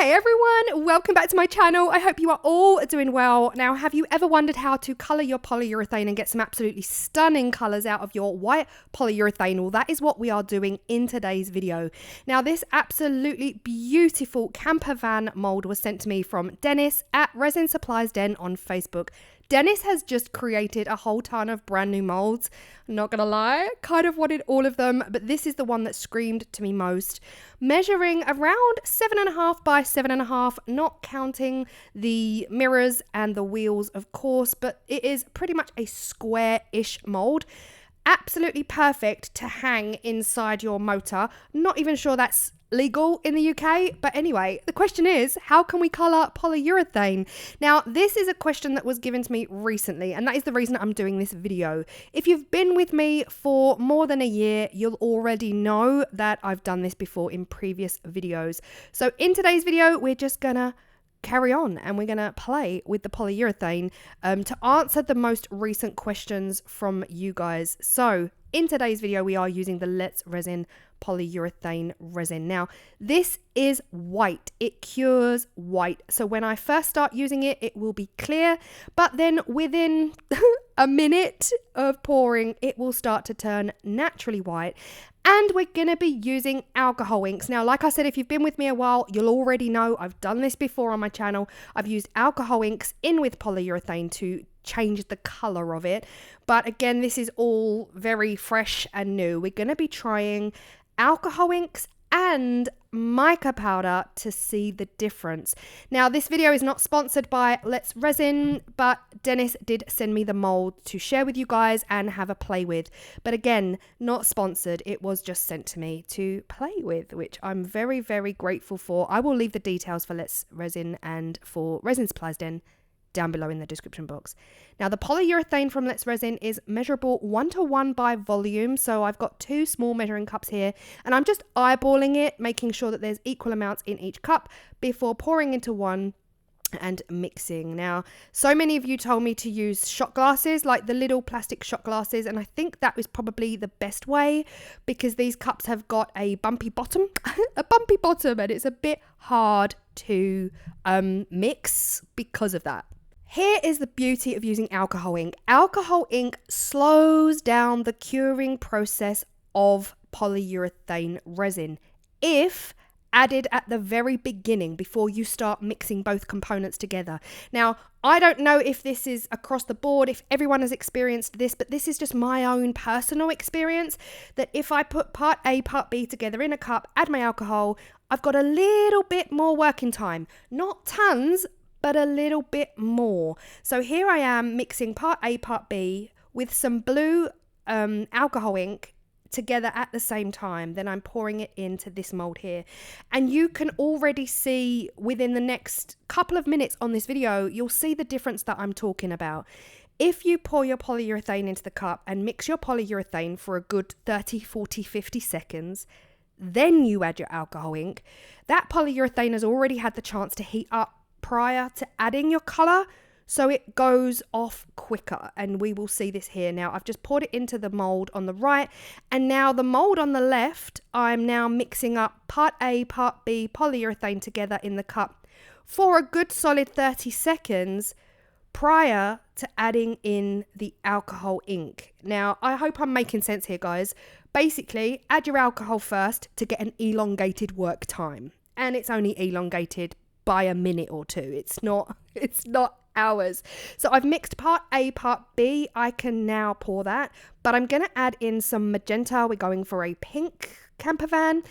Hey everyone, welcome back to my channel. I hope you are all doing well. Now, have you ever wondered how to colour your polyurethane and get some absolutely stunning colours out of your white polyurethane? Well, that is what we are doing in today's video. Now, this absolutely beautiful camper van mould was sent to me from Dennis at Resin Supplies Den on Facebook. Dennis has just created a whole ton of brand new molds. Not gonna lie, kind of wanted all of them, but this is the one that screamed to me most. Measuring around 7.5 by 7.5, not counting the mirrors and the wheels, of course, but it is pretty much a square-ish mold. Absolutely perfect to hang inside your motor. Not even sure that's legal in the UK, but anyway, the question is, how can we colour polyurethane? Now, this is a question that was given to me recently, and that is the reason I'm doing this video. If you've been with me for more than a year, you'll already know that I've done this before in previous videos. So in today's video, we're just gonna carry on and we're gonna play with the polyurethane to answer the most recent questions from you guys. So in today's video, we are using the Let's Resin polyurethane resin. Now, this is white. It cures white. So when I first start using it, it will be clear, but then within a minute of pouring, it will start to turn naturally white. And we're going to be using alcohol inks. Now, like I said, if you've been with me a while, you'll already know I've done this before on my channel. I've used alcohol inks in with polyurethane to change the color of it. But again, this is all very fresh and new. We're going to be trying alcohol inks and mica powder to see the difference. Now, this video is not sponsored by Let's Resin, but Dennis did send me the mold to share with you guys and have a play with. But again, not sponsored. It was just sent to me to play with, which I'm very, very grateful for. I will leave the details for Let's Resin and for Resin Supplies Den down below in the description box. Now, the polyurethane from Let's Resin is measurable 1:1 by volume. So I've got 2 small measuring cups here and I'm just eyeballing it, making sure that there's equal amounts in each cup before pouring into one and mixing. Now, so many of you told me to use shot glasses, like the little plastic shot glasses, and I think that was probably the best way because these cups have got a bumpy bottom, and it's a bit hard to mix because of that. Here is the beauty of using alcohol ink. Alcohol ink slows down the curing process of polyurethane resin if added at the very beginning before you start mixing both components together. Now, I don't know if this is across the board, if everyone has experienced this, but this is just my own personal experience, that if I put part A, part B together in a cup, add my alcohol, I've got a little bit more working time. Not tons, but a little bit more. So here I am mixing part A, part B with some blue alcohol ink together at the same time. Then I'm pouring it into this mold here. And you can already see within the next couple of minutes on this video, you'll see the difference that I'm talking about. If you pour your polyurethane into the cup and mix your polyurethane for a good 30, 40, 50 seconds, then you add your alcohol ink, that polyurethane has already had the chance to heat up prior to adding your color, so it goes off quicker, and we will see this here. Now, I've just poured it into the mold on the right, and now the mold on the left, I'm now mixing up part A, part B polyurethane together in the cup for a good solid 30 seconds prior to adding in the alcohol ink. Now, I hope I'm making sense here, guys. Basically, add your alcohol first to get an elongated work time, and it's only elongated by a minute or two. It's not hours. So I've mixed part A, part B. I can now pour that, but I'm going to add in some magenta. We're going for a pink camper van.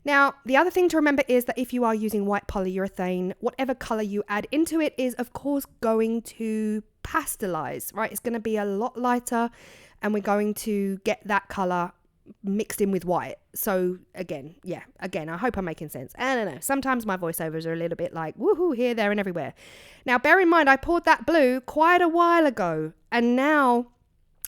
Now, the other thing to remember is that if you are using white polyurethane, whatever color you add into it is of course going to pastelize, right? It's going to be a lot lighter and we're going to get that color mixed in with white. So again, I hope I'm making sense. I don't know, sometimes my voiceovers are a little bit like woohoo here, there and everywhere. Now, bear in mind, I poured that blue quite a while ago and now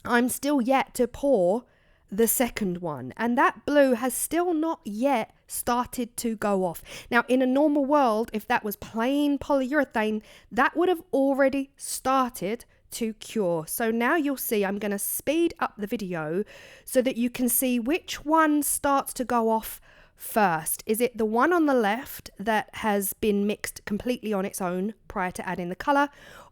I'm still yet to pour the second one, and that blue has still not yet started to go off. Now, in a normal world, if that was plain polyurethane, that would have already started to cure. So now you'll see I'm going to speed up the video so that you can see which one starts to go off first? Is it the one on the left that has been mixed completely on its own prior to adding the colour?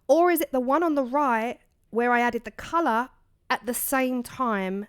Or is it the one on the right where I added the colour at the same time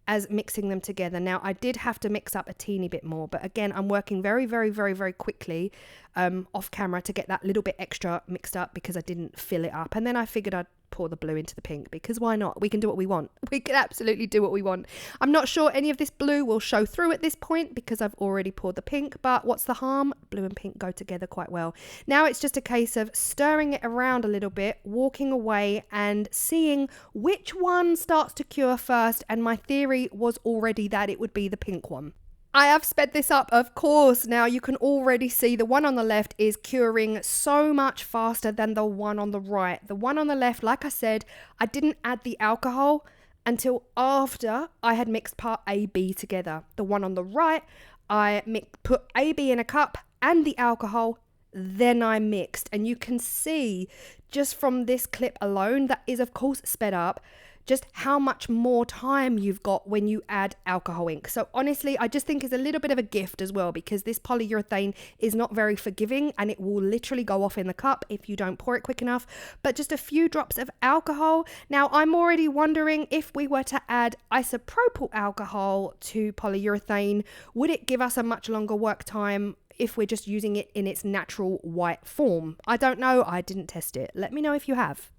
as mixing them together? Now, I did have to mix up a teeny bit more, but again, I'm working very, very, very, very quickly off camera to get that little bit extra mixed up because I didn't fill it up. And then I figured I'd pour the blue into the pink because why not? We can do what we want. We can absolutely do what we want. I'm not sure any of this blue will show through at this point because I've already poured the pink, but what's the harm? Blue and pink go together quite well. Now it's just a case of stirring it around a little bit, walking away and seeing which one starts to cure first. And my theory was already that it would be the pink one. I have sped this up, of course. Now you can already see the one on the left is curing so much faster than the one on the right. The one on the left, like I said, I didn't add the alcohol until after I had mixed part A, B together. The one on the right, I put A, B in a cup and the alcohol, then I mixed. And you can see just from this clip alone, that is of course sped up, just how much more time you've got when you add alcohol ink. So honestly, I just think it's a little bit of a gift as well because this polyurethane is not very forgiving and it will literally go off in the cup if you don't pour it quick enough. But just a few drops of alcohol. Now I'm already wondering if we were to add isopropyl alcohol to polyurethane, would it give us a much longer work time if we're just using it in its natural white form? I don't know. I didn't test it. Let me know if you have.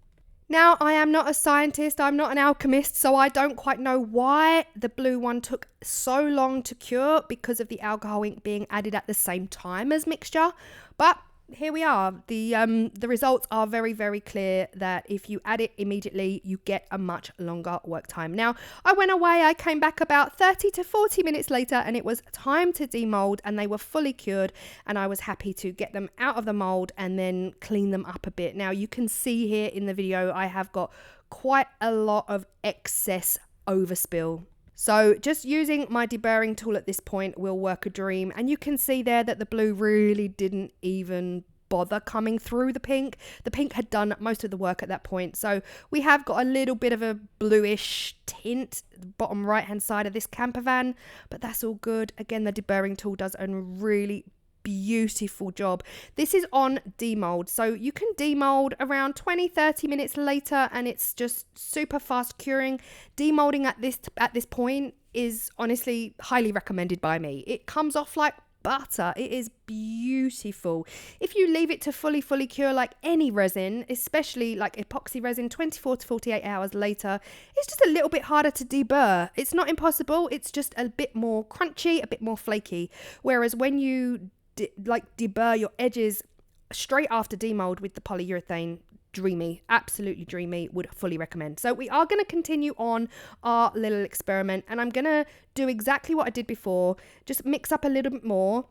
Now, I am not a scientist, I'm not an alchemist, so I don't quite know why the blue one took so long to cure because of the alcohol ink being added at the same time as mixture. But here we are. The results are very, very clear that if you add it immediately, you get a much longer work time. Now, I went away, I came back about 30 to 40 minutes later and it was time to demold and they were fully cured and I was happy to get them out of the mold and then clean them up a bit. Now, you can see here in the video, I have got quite a lot of excess overspill. So just using my deburring tool at this point will work a dream. And you can see there that the blue really didn't even bother coming through the pink. The pink had done most of the work at that point. So we have got a little bit of a bluish tint, bottom right hand side of this camper van, but that's all good. Again, the deburring tool does a really beautiful job. This is on demold, so you can demold around 20-30 minutes later and it's just super fast curing. Demolding at this point is honestly highly recommended by me. It comes off like butter. It is beautiful. If you leave it to fully cure like any resin, especially like epoxy resin, 24 to 48 hours later, it's just a little bit harder to deburr. It's not impossible, it's just a bit more crunchy, a bit more flaky. Whereas when you deburr your edges straight after demold with the polyurethane, dreamy, absolutely dreamy, would fully recommend. So we are going to continue on our little experiment and I'm going to do exactly what I did before, just mix up a little bit more,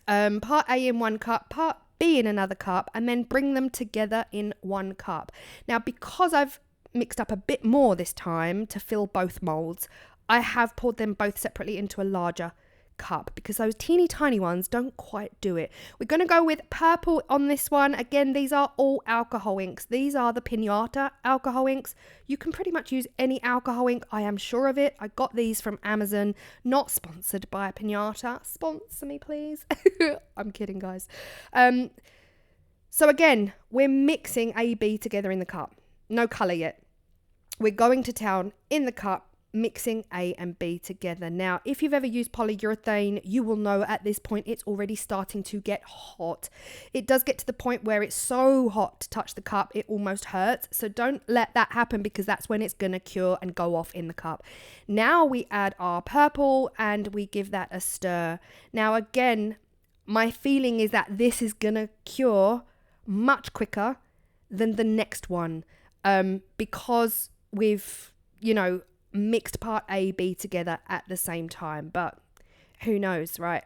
part A in one cup, part B in another cup, and then bring them together in one cup. Now, because I've mixed up a bit more this time to fill both molds, I have poured them both separately into a larger cup because those teeny tiny ones don't quite do it. We're going to go with purple on this one. Again, these are all alcohol inks. These are the Pinata alcohol inks. You can pretty much use any alcohol ink, I am sure of it. I got these from Amazon, not sponsored by Pinata. Sponsor me, please. I'm kidding, guys. So again, we're mixing A, B together in the cup. No colour yet. We're going to town in the cup, mixing A and B together. Now, if you've ever used polyurethane, you will know at this point it's already starting to get hot. It does get to the point where it's so hot to touch the cup, it almost hurts. So don't let that happen because that's when it's going to cure and go off in the cup. Now we add our purple and we give that a stir. Now, again, my feeling is that this is going to cure much quicker than the next one because we've, mixed part A, B together at the same time, but who knows, right?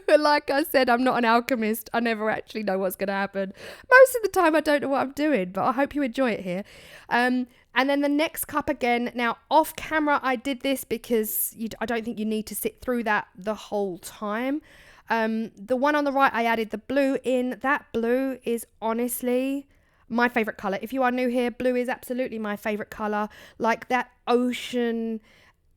Like I said, I'm not an alchemist. I never actually know what's going to happen. Most of the time, I don't know what I'm doing, but I hope you enjoy it here. And then the next cup again. Now, off camera, I did this because I don't think you need to sit through that the whole time. The one on the right, I added the blue in. That blue is honestly my favorite color. If you are new here, blue is absolutely my favorite color. Like that ocean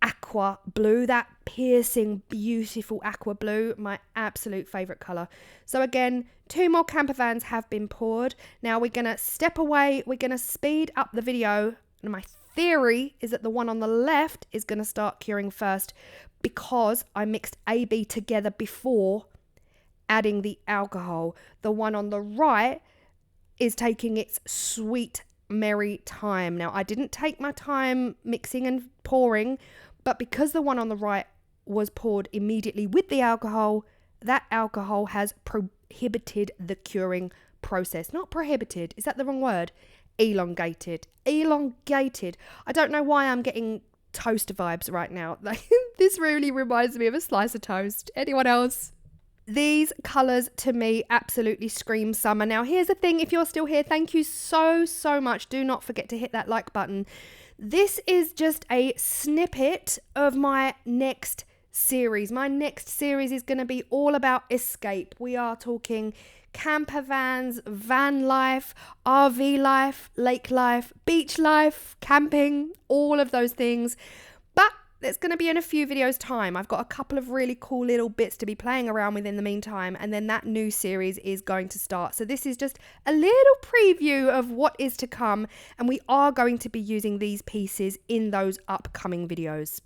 aqua blue, that piercing, beautiful aqua blue, my absolute favorite color. So again, 2 more camper vans have been poured. Now we're going to step away. We're going to speed up the video. And my theory is that the one on the left is going to start curing first because I mixed AB together before adding the alcohol. The one on the right is taking its sweet, merry time. Now, I didn't take my time mixing and pouring, but because the one on the right was poured immediately with the alcohol, that alcohol has prohibited the curing process. Not prohibited, is that the wrong word? Elongated. Elongated. I don't know why I'm getting toast vibes right now. This really reminds me of a slice of toast. Anyone else? These colours to me absolutely scream summer. Now here's the thing, if you're still here, thank you so much. Do not forget to hit that like button. This is just a snippet of my next series. My next series is going to be all about escape. We are talking camper vans, van life, RV life, lake life, beach life, camping, all of those things. But it's going to be in a few videos time. I've got a couple of really cool little bits to be playing around with in the meantime, and then that new series is going to start. So this is just a little preview of what is to come, and we are going to be using these pieces in those upcoming videos.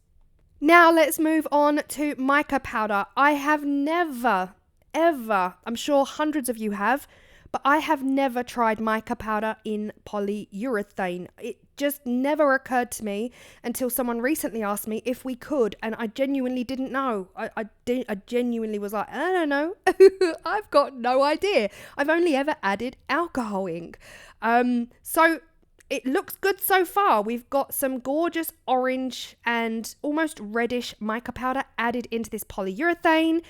Now let's move on to mica powder. I have never, ever, I'm sure hundreds of you have, but I have never tried mica powder in polyurethane. It just never occurred to me until someone recently asked me if we could, and I genuinely didn't know. I genuinely was like, I don't know. I've got no idea. I've only ever added alcohol ink. So it looks good so far. We've got some gorgeous orange and almost reddish mica powder added into this polyurethane.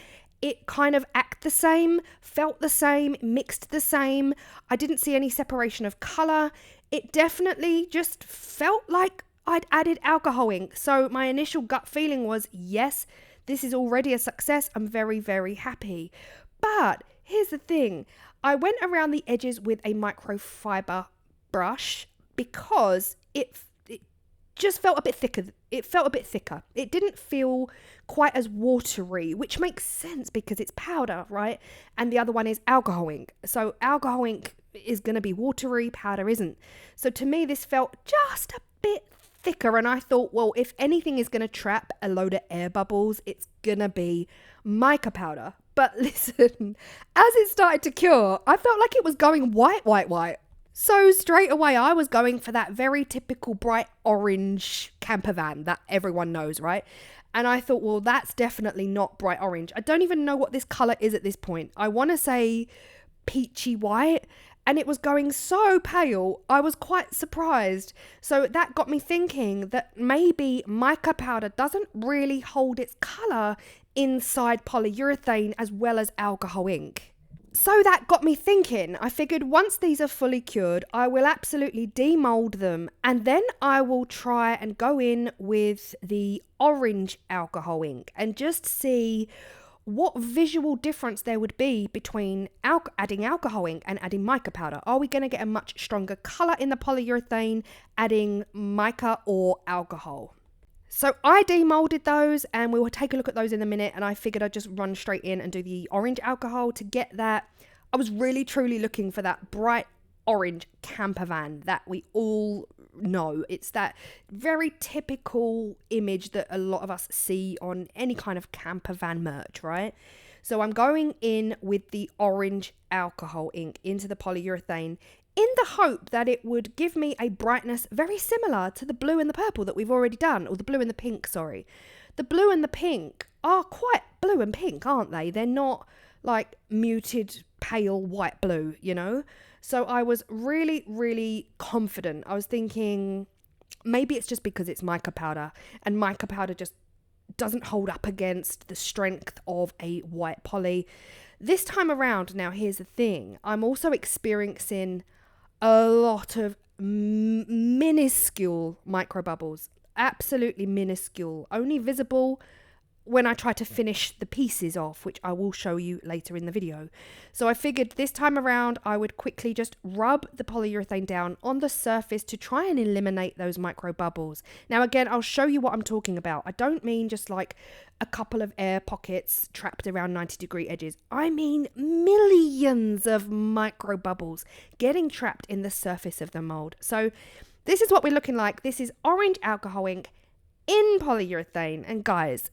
It kind of acted the same, felt the same, mixed the same. I didn't see any separation of colour. It definitely just felt like I'd added alcohol ink. So my initial gut feeling was, yes, this is already a success. I'm very happy. But here's the thing. I went around the edges with a microfiber brush because it just felt a bit thicker. It felt a bit thicker. It didn't feel quite as watery, which makes sense because it's powder, right? And the other one is alcohol ink. So alcohol ink is going to be watery, powder isn't. So to me, this felt just a bit thicker. And I thought, well, if anything is going to trap a load of air bubbles, it's going to be mica powder. But listen, as it started to cure, I felt like it was going white. So straight away, I was going for that very typical bright orange camper van that everyone knows, right? And I thought, well, that's definitely not bright orange. I don't even know what this color is at this point. I want to say peachy white, and it was going so pale. I was quite surprised. So that got me thinking that maybe mica powder doesn't really hold its color inside polyurethane as well as alcohol ink. So that got me thinking. I figured once these are fully cured, I will absolutely demold them, and then I will try and go in with the orange alcohol ink and just see what visual difference there would be between adding alcohol ink and adding mica powder. Are we going to get a much stronger color in the polyurethane adding mica or alcohol? So I demolded those, and we will take a look at those in a minute, and I figured I'd just run straight in and do the orange alcohol to get that. I was really truly looking for that bright orange camper van that we all know. It's that very typical image that a lot of us see on any kind of camper van merch, right? So I'm going in with the orange alcohol ink into the polyurethane in the hope that it would give me a brightness very similar to the blue and the purple that we've already done, or the blue and the pink, sorry. The blue and the pink are quite blue and pink, aren't they? They're not like muted, pale white blue, you know? So I was really confident. I was thinking maybe it's just because it's mica powder, and mica powder just doesn't hold up against the strength of a white poly. This time around, now here's the thing, I'm also experiencing a lot of minuscule micro bubbles, absolutely minuscule, only visible when I try to finish the pieces off, which I will show you later in the video. So I figured this time around I would quickly just rub the polyurethane down on the surface to try and eliminate those micro bubbles. Now again, I'll show you what I'm talking about. I don't mean just like a couple of air pockets trapped around 90-degree edges. I mean millions of micro bubbles getting trapped in the surface of the mold. So this is what we're looking like. This is orange alcohol ink in polyurethane, and guys,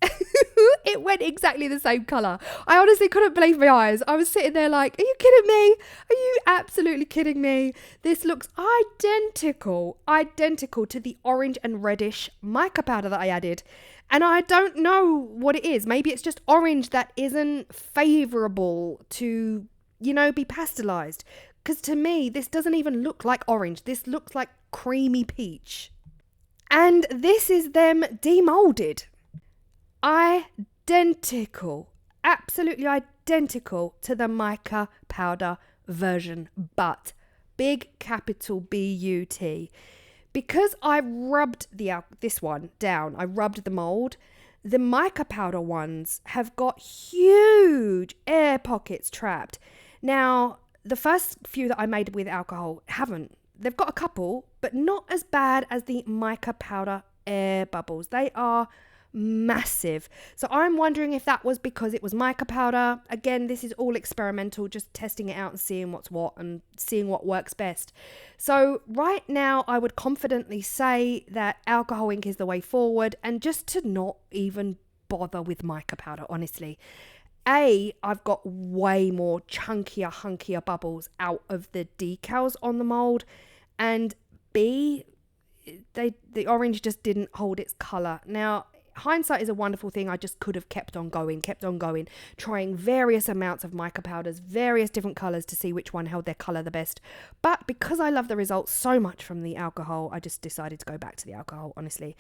it went exactly the same colour. I honestly couldn't believe my eyes. I was sitting there like, are you kidding me? Are you absolutely kidding me? This looks identical to the orange and reddish mica powder that I added. And I don't know what it is. Maybe it's just orange that isn't favourable to, you know, be pasteurised. Because to me, this doesn't even look like orange. This looks like creamy peach. And this is them demolded. Identical. Absolutely identical to the mica powder version. But big capital B-U-T. Because I rubbed this one down, I rubbed the mold, the mica powder ones have got huge air pockets trapped. Now, the first few that I made with alcohol haven't. They've got a couple, but not as bad as the mica powder air bubbles. They are massive. So I'm wondering if that was because it was mica powder. Again, this is all experimental, just testing it out and seeing what's what and seeing what works best. So right now I would confidently say that alcohol ink is the way forward, and just to not even bother with mica powder, honestly. I've got way more chunkier, hunkier bubbles out of the decals on the mold, and B, the orange just didn't hold its colour. Now, hindsight is a wonderful thing. I just could have kept on going, trying various amounts of mica powders, various different colours to see which one held their colour the best. But because I love the results so much from the alcohol, I just decided to go back to the alcohol, honestly.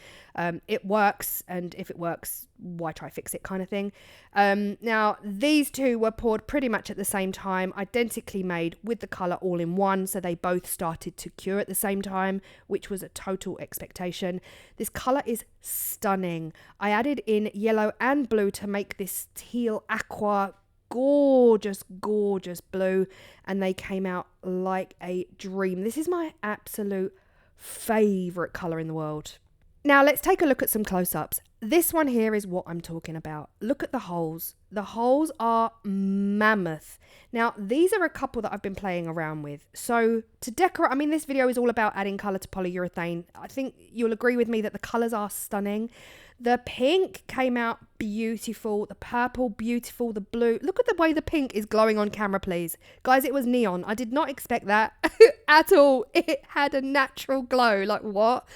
It works, and if it works, why try fix it kind of thing. Now, these two were poured pretty much at the same time, identically made with the colour all in one, so they both started to cure at the same time, which was a total expectation. This colour is stunning. I added in yellow and blue to make this teal aqua gorgeous blue, and they came out like a dream. This is my absolute favourite colour in the world. Now let's take a look at some close-ups. This one here is what I'm talking about. Look at the holes. The holes are mammoth. Now, these are a couple that I've been playing around with. So to decorate, I mean, this video is all about adding colour to polyurethane. I think you'll agree with me that the colours are stunning. The pink came out beautiful. The purple, beautiful. The blue. Look at the way the pink is glowing on camera, please. Guys, it was neon. I did not expect that at all. It had a natural glow. Like, what?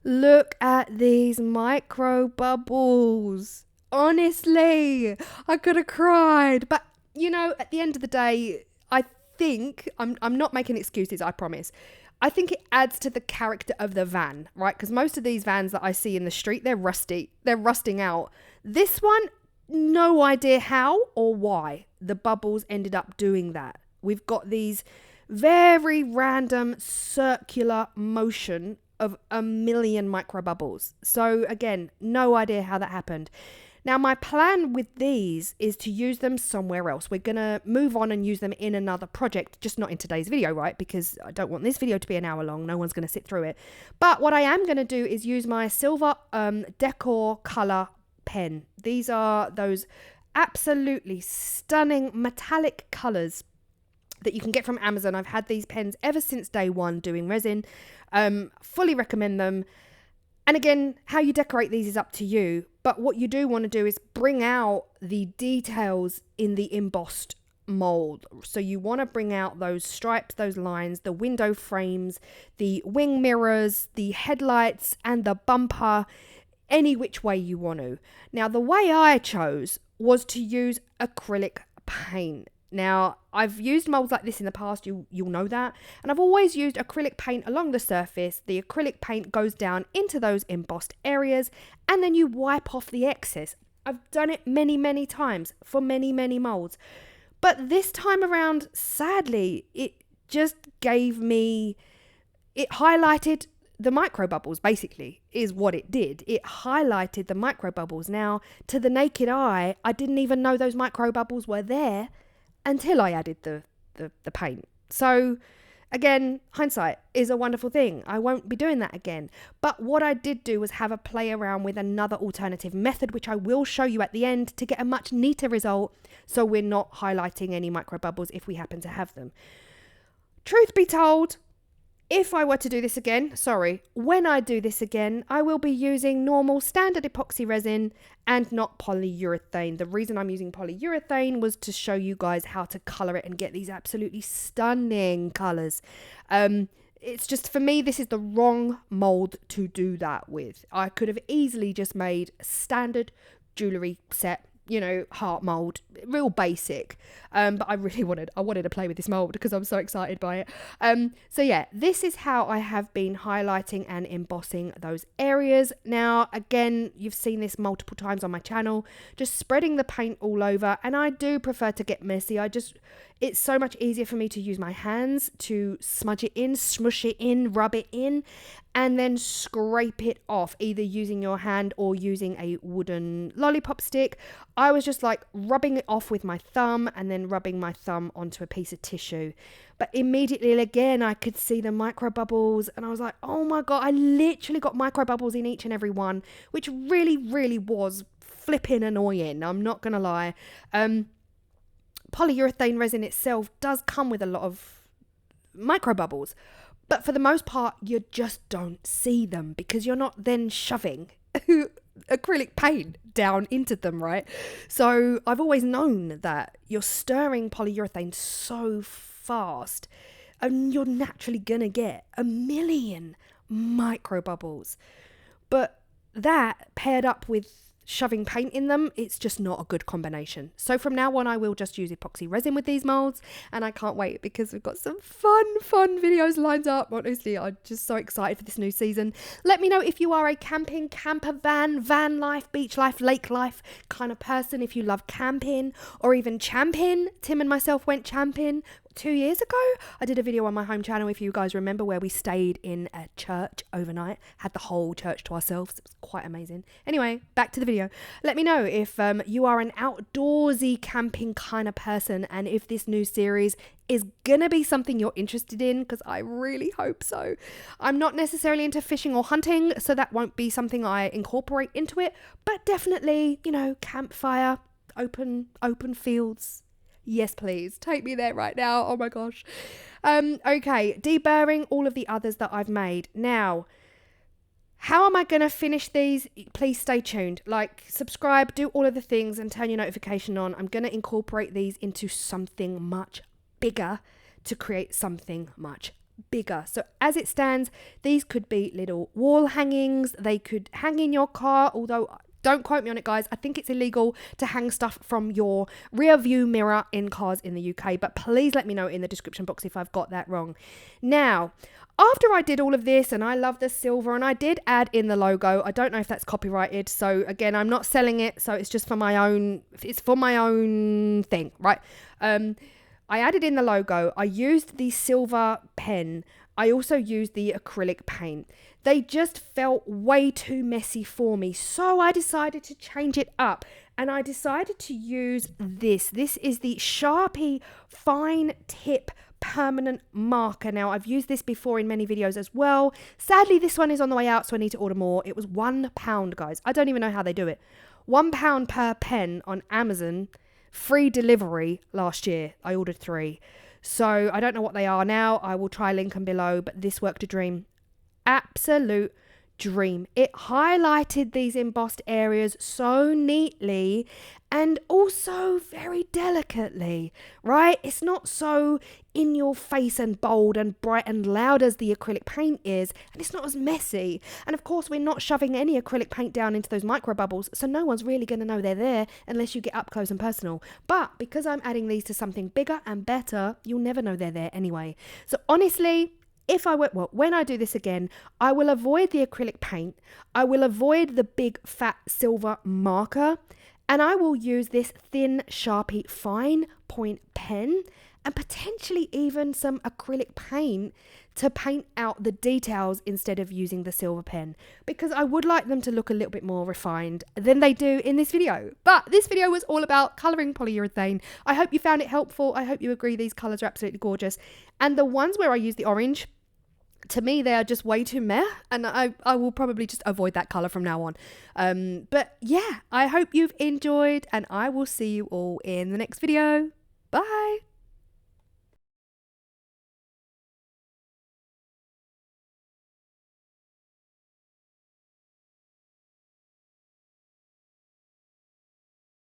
Look at these micro bubbles. Honestly, I could have cried. But, you know, at the end of the day, I think, I'm not making excuses, I promise. I think it adds to the character of the van, right? Because most of these vans that I see in the street, they're rusty. They're rusting out. This one, no idea how or why the bubbles ended up doing that. We've got these very random circular motion of a million micro bubbles. So again, no idea how that happened. Now, my plan with these is to use them somewhere else. We're going to move on and use them in another project, just not in today's video, right? Because I don't want this video to be an hour long. No one's going to sit through it. But what I am going to do is use my silver decor color pen. These are those absolutely stunning metallic colors that you can get from Amazon. I've had these pens ever since day one doing resin. Fully recommend them. And again, how you decorate these is up to you. But what you do want to do is bring out the details in the embossed mold. So you want to bring out those stripes, those lines, the window frames, the wing mirrors, the headlights, and the bumper, any which way you want to. Now, the way I chose was to use acrylic paint. Now, I've used molds like this in the past, you'll know that, and I've always used acrylic paint along the surface. The acrylic paint goes down into those embossed areas, and then you wipe off the excess. I've done it many times for many molds, but this time around, sadly, it just gave me, it highlighted the micro bubbles basically is what it did. It highlighted the micro bubbles. Now, to the naked eye, I didn't even know those micro bubbles were there until I added the paint. So again, hindsight is a wonderful thing. I won't be doing that again. But what I did do was have a play around with another alternative method, which I will show you at the end to get a much neater result, so we're not highlighting any micro bubbles if we happen to have them. Truth be told, if I were to do this again, when I do this again, I will be using normal standard epoxy resin and not polyurethane. The reason I'm using polyurethane was to show you guys how to colour it and get these absolutely stunning colours. It's just, for me, this is the wrong mould to do that with. I could have easily just made a standard jewellery set, you know, heart mold, real basic, but I wanted to play with this mold because I'm so excited by it. So yeah, this is how I have been highlighting and embossing those areas. Now again, you've seen this multiple times on my channel, just spreading the paint all over, and I do prefer to get messy. It's so much easier for me to use my hands to smudge it in, smush it in, rub it in, and then scrape it off, either using your hand or using a wooden lollipop stick. I was just like rubbing it off with my thumb and then rubbing my thumb onto a piece of tissue. But immediately again, I could see the micro bubbles and I was like, oh my God, I literally got micro bubbles in each and every one, which really, really was flipping annoying. I'm not going to lie. Polyurethane resin itself does come with a lot of micro bubbles, but for the most part, you just don't see them because you're not then shoving acrylic paint down into them, right? So I've always known that you're stirring polyurethane so fast and you're naturally gonna get a million micro bubbles. But that paired up with shoving paint in them, it's just not a good combination. So from now on, I will just use epoxy resin with these molds, and I can't wait because we've got some fun videos lined up. Honestly, I'm just so excited for this new season. Let me know if you are a camping, camper van life, beach life, lake life kind of person, if you love camping or even champing. Tim and myself went champing 2 years ago. I did a video on my home channel, if you guys remember, where we stayed in a church overnight, had the whole church to ourselves. It was quite amazing. Anyway, back to the video. Let me know if you are an outdoorsy camping kind of person and if this new series is gonna be something you're interested in, because I really hope so. I'm not necessarily into fishing or hunting, so that won't be something I incorporate into it, but definitely, you know, campfire, open fields. Yes, please. Take me there right now. Oh my gosh. Okay, deburring all of the others that I've made. Now, how am I going to finish these? Please stay tuned. Like, subscribe, do all of the things and turn your notification on. I'm going to incorporate these into something much bigger to create something much bigger. So as it stands, these could be little wall hangings. They could hang in your car, although don't quote me on it, guys. I think it's illegal to hang stuff from your rear view mirror in cars in the UK, but please let me know in the description box if I've got that wrong. Now, after I did all of this, and I love the silver, and I did add in the logo. I don't know if that's copyrighted, so again, I'm not selling it, so it's just for my own, it's for my own thing, right? I added in the logo. I used the silver pen. I also used the acrylic paint. They just felt way too messy for me, so I decided to change it up, and I decided to use this. This is the Sharpie Fine Tip Permanent Marker. Now, I've used this before in many videos as well. Sadly, this one is on the way out, so I need to order more. It was £1, guys. I don't even know how they do it. £1 per pen on Amazon, free delivery last year. I ordered 3. So I don't know what they are now. I will try link them below, but this worked a dream. Absolute dream. It highlighted these embossed areas so neatly and also very delicately, right? It's not so in your face and bold and bright and loud as the acrylic paint is, and it's not as messy. And of course, we're not shoving any acrylic paint down into those micro bubbles, so no one's really going to know they're there unless you get up close and personal. But because I'm adding these to something bigger and better, you'll never know they're there anyway. So honestly, when I do this again, I will avoid the acrylic paint. I will avoid the big fat silver marker, and I will use this thin Sharpie fine point pen, and potentially even some acrylic paint to paint out the details instead of using the silver pen, because I would like them to look a little bit more refined than they do in this video. But this video was all about colouring polyurethane. I hope you found it helpful. I hope you agree these colours are absolutely gorgeous. And the ones where I use the orange, to me, they are just way too meh, and I will probably just avoid that colour from now on. But yeah, I hope you've enjoyed, and I will see you all in the next video. Bye!